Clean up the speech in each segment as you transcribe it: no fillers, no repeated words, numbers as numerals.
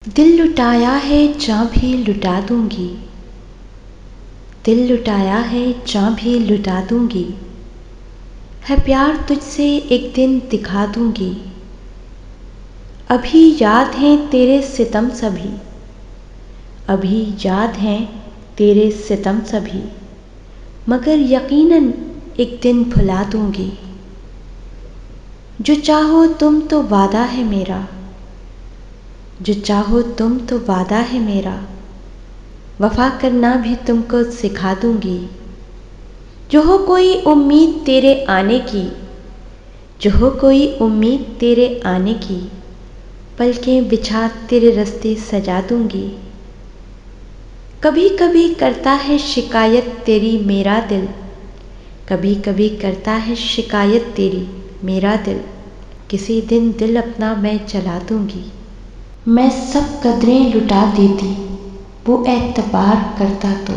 दिल लुटाया है जां भी लुटा दूंगी, दिल लुटाया है जां भी लुटा दूंगी, है प्यार तुझसे एक दिन दिखा दूंगी। अभी याद हैं तेरे सितम सभी, अभी याद हैं तेरे सितम सभी, मगर यकीनन एक दिन भुला दूंगी। जो चाहो तुम तो वादा है मेरा, जो चाहो तुम तो वादा है मेरा, वफा करना भी तुमको सिखा दूंगी। जो हो कोई उम्मीद तेरे आने की, जो हो कोई उम्मीद तेरे आने की, पलकें बिछा तेरे रास्ते सजा दूंगी। कभी कभी करता है शिकायत तेरी मेरा दिल, कभी कभी करता है शिकायत तेरी मेरा दिल, किसी दिन दिल अपना मैं जला दूंगी। मैं सब कदरें लुटा देती वो एतबार करता तो,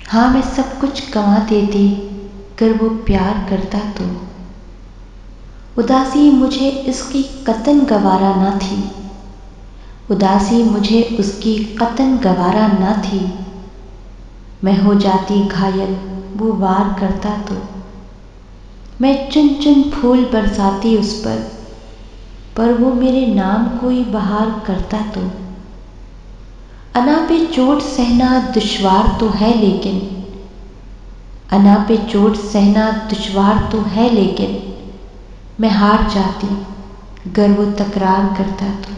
हाँ मैं सब कुछ गंवा देती अगर वो प्यार करता तो। उदासी मुझे उसकी कतन गवारा ना थी, उदासी मुझे उसकी कतन गवारा ना थी। मैं हो जाती घायल वो वार करता तो, मैं चुन चुन फूल बरसाती उस पर वो मेरे नाम कोई बहार करता तो। अना पे चोट सहना दुश्वार तो है लेकिन, अना पे चोट सहना दुश्वार तो है लेकिन, मैं हार जाती अगर वो तकरार करता तो।